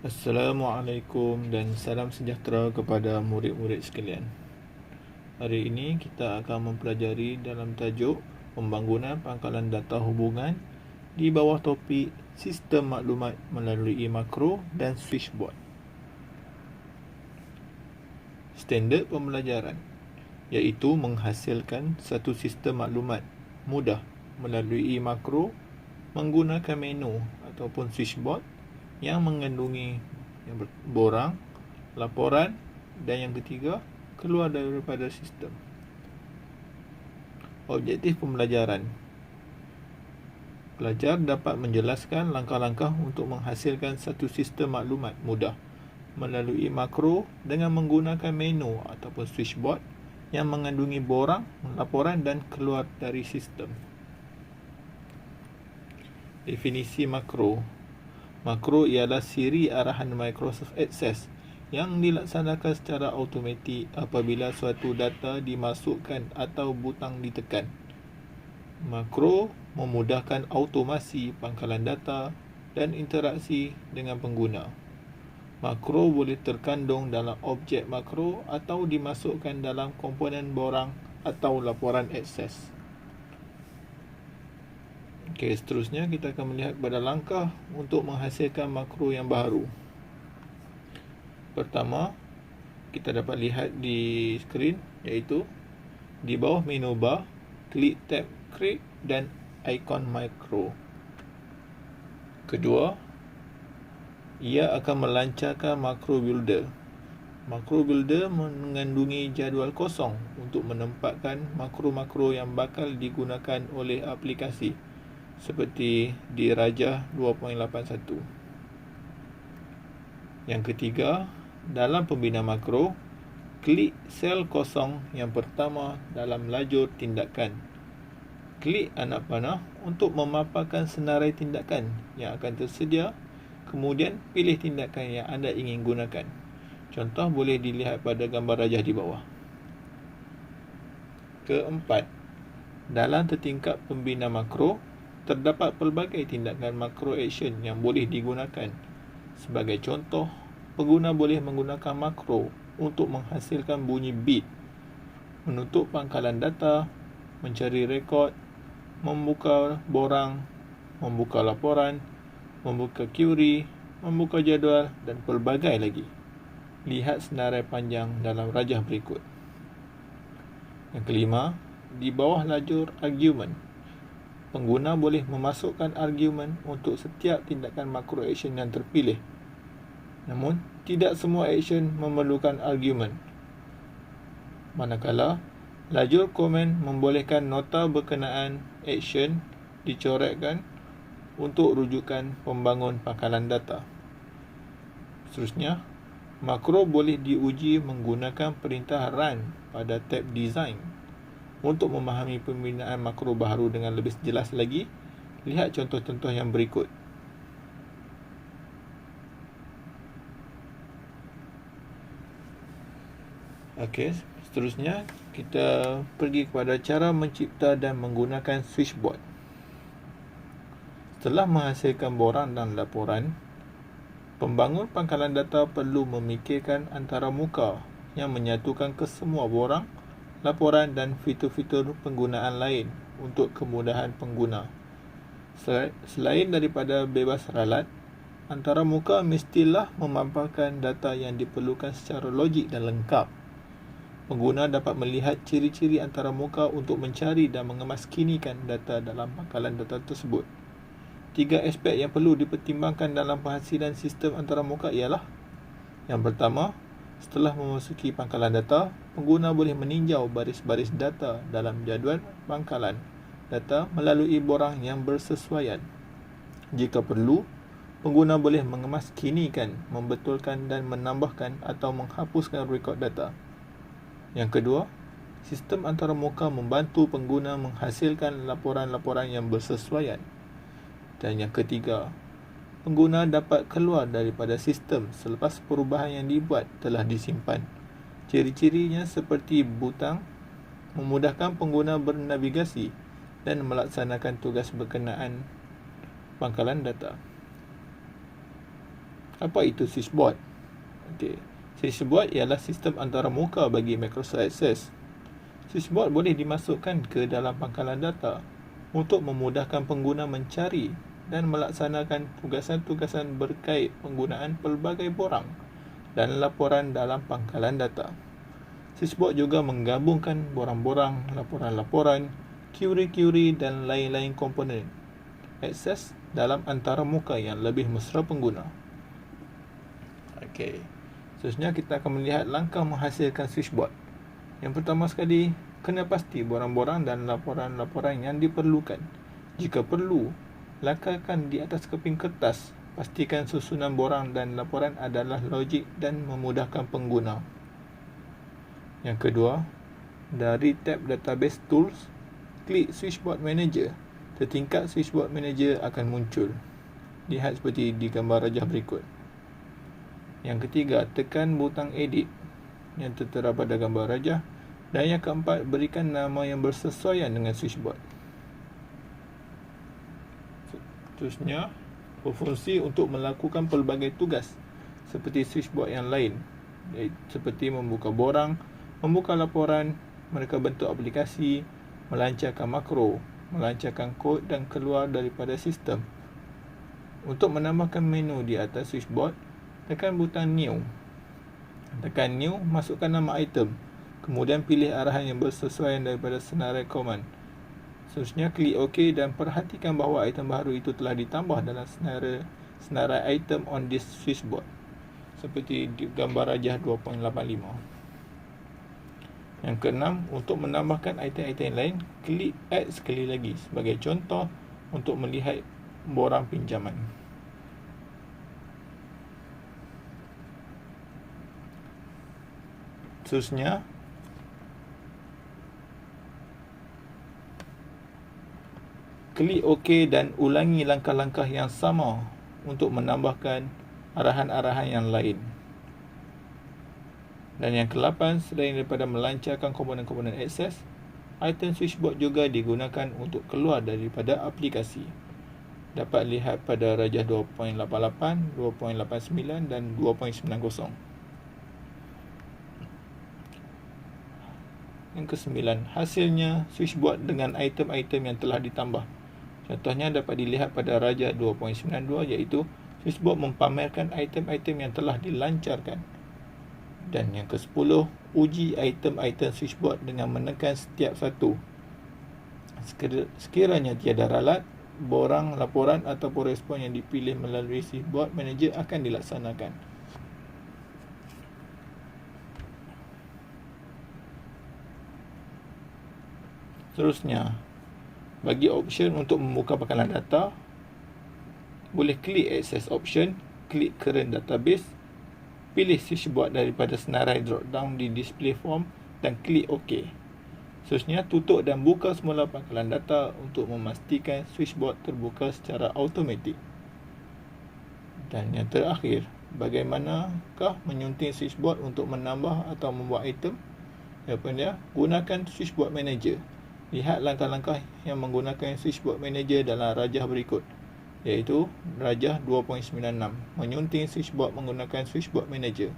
Assalamualaikum dan salam sejahtera kepada murid-murid sekalian. Hari ini kita akan mempelajari dalam tajuk pembangunan pangkalan data hubungan di bawah topik sistem maklumat melalui makro dan switchboard. Standard pembelajaran iaitu menghasilkan satu sistem maklumat mudah melalui makro menggunakan menu ataupun switchboard yang mengandungi borang, laporan dan yang ketiga keluar daripada sistem. Objektif pembelajaran. Pelajar dapat menjelaskan langkah-langkah untuk menghasilkan satu sistem maklumat mudah melalui makro dengan menggunakan menu ataupun switchboard yang mengandungi borang, laporan dan keluar dari sistem. Definisi makro. Makro ialah siri arahan Microsoft Access yang dilaksanakan secara automatik apabila suatu data dimasukkan atau butang ditekan. Makro memudahkan automasi pangkalan data dan interaksi dengan pengguna. Makro boleh terkandung dalam objek makro atau dimasukkan dalam komponen borang atau laporan akses. Okey, seterusnya kita akan melihat pada langkah untuk menghasilkan makro yang baru. Pertama, kita dapat lihat di skrin iaitu di bawah menu bar, klik tab Create dan ikon makro. Kedua, ia akan melancarkan makro builder. Makro builder mengandungi jadual kosong untuk menempatkan makro-makro yang bakal digunakan oleh aplikasi seperti di Rajah 2.81. Yang ketiga, dalam pembina makro, klik sel kosong yang pertama dalam lajur tindakan. Klik anak panah untuk memaparkan senarai tindakan yang akan tersedia, kemudian pilih tindakan yang anda ingin gunakan. Contoh boleh dilihat pada gambar rajah di bawah. Keempat, dalam tertingkap pembina makro, terdapat pelbagai tindakan makro action yang boleh digunakan. Sebagai contoh, pengguna boleh menggunakan makro untuk menghasilkan bunyi bit, menutup pangkalan data, mencari rekod, membuka borang, membuka laporan, membuka query, membuka jadual dan pelbagai lagi. Lihat senarai panjang dalam rajah berikut. Yang kelima, di bawah lajur argument, pengguna boleh memasukkan argumen untuk setiap tindakan makro action yang terpilih. Namun, tidak semua action memerlukan argumen. Manakala, lajur komen membolehkan nota berkenaan action dicoretkan untuk rujukan pembangun pangkalan data. Seterusnya, makro boleh diuji menggunakan perintah run pada tab design. Untuk memahami pembinaan makro baru dengan lebih jelas lagi, lihat contoh-contoh yang berikut. Okey, seterusnya kita pergi kepada cara mencipta dan menggunakan switchboard. Setelah menghasilkan borang dan laporan, pembangun pangkalan data perlu memikirkan antara muka yang menyatukan kesemua borang, laporan dan fitur-fitur penggunaan lain untuk kemudahan pengguna. Selain daripada bebas ralat, antara muka mestilah memaparkan data yang diperlukan secara logik dan lengkap. Pengguna dapat melihat ciri-ciri antara muka untuk mencari dan mengemaskinikan data dalam pangkalan data tersebut. 3 aspek yang perlu dipertimbangkan dalam penghasilan sistem antara muka ialah: yang pertama, setelah memasuki pangkalan data, pengguna boleh meninjau baris-baris data dalam jadual pangkalan data melalui borang yang bersesuaian. Jika perlu, pengguna boleh mengemaskinikan, membetulkan dan menambahkan atau menghapuskan rekod data. Yang kedua, sistem antara muka membantu pengguna menghasilkan laporan-laporan yang bersesuaian. Dan yang ketiga, pengguna dapat keluar daripada sistem selepas perubahan yang dibuat telah disimpan. Ciri-cirinya seperti butang, memudahkan pengguna bernavigasi dan melaksanakan tugas berkenaan pangkalan data. Apa itu switchboard? Okey. Switchboard ialah sistem antarmuka bagi Microsoft Access. Switchboard boleh dimasukkan ke dalam pangkalan data untuk memudahkan pengguna mencari dan melaksanakan tugasan-tugasan berkait penggunaan pelbagai borang dan laporan dalam pangkalan data. Switchboard juga menggabungkan borang-borang, laporan-laporan, query-query dan lain-lain komponen akses dalam antarmuka yang lebih mesra pengguna. Okey. Seterusnya kita akan melihat langkah menghasilkan switchboard. Yang pertama sekali, kena pasti borang-borang dan laporan-laporan yang diperlukan. Jika perlu, lakarkan di atas keping kertas. Pastikan susunan borang dan laporan adalah logik dan memudahkan pengguna. Yang kedua, dari tab Database Tools, klik Switchboard Manager. Setingkat Switchboard Manager akan muncul. Lihat seperti di gambar rajah berikut. Yang ketiga, tekan butang Edit yang tertera pada gambar rajah. Dan yang keempat, berikan nama yang bersesuaian dengan switchboard. Seterusnya, berfungsi untuk melakukan pelbagai tugas seperti switchboard yang lain, seperti membuka borang, membuka laporan, mereka bentuk aplikasi, melancarkan makro, melancarkan kod dan keluar daripada sistem. Untuk menambahkan menu di atas switchboard, tekan butang New. Tekan New, masukkan nama item. Kemudian pilih arahan yang bersesuaian daripada senarai command. Seterusnya klik OK dan perhatikan bahawa item baru itu telah ditambah dalam senarai item on this switchboard. Seperti di gambar rajah 2.85. Yang keenam, untuk menambahkan item-item lain, klik Add sekali lagi. Sebagai contoh, untuk melihat borang pinjaman. Seterusnya, klik OK dan ulangi langkah-langkah yang sama untuk menambahkan arahan-arahan yang lain. Dan yang ke-8, selain daripada melancarkan komponen-komponen akses, item switchboard juga digunakan untuk keluar daripada aplikasi. Dapat lihat pada rajah 2.88, 2.89 dan 2.90. Yang ke-9, hasilnya switchboard dengan item-item yang telah ditambah. Contohnya dapat dilihat pada rajah 2.92, iaitu switchboard mempamerkan item-item yang telah dilancarkan. Dan yang ke-10, uji item-item switchboard dengan menekan setiap satu. Sekiranya tiada ralat, borang, laporan ataupun respon yang dipilih melalui switchboard manager akan dilaksanakan. Seterusnya, bagi option untuk membuka pangkalan data, boleh klik Access Option, klik Current Database, pilih switchboard daripada senarai drop down di Display Form dan klik OK. Seterusnya, tutup dan buka semula pangkalan data untuk memastikan switchboard terbuka secara automatik. Dan yang terakhir, bagaimanakah menyunting switchboard untuk menambah atau membuat item? Jawapannya, gunakan Switchboard Manager. Lihat langkah-langkah yang menggunakan Switchboard Manager dalam rajah berikut, iaitu rajah 2.96, menyunting switchboard menggunakan Switchboard Manager.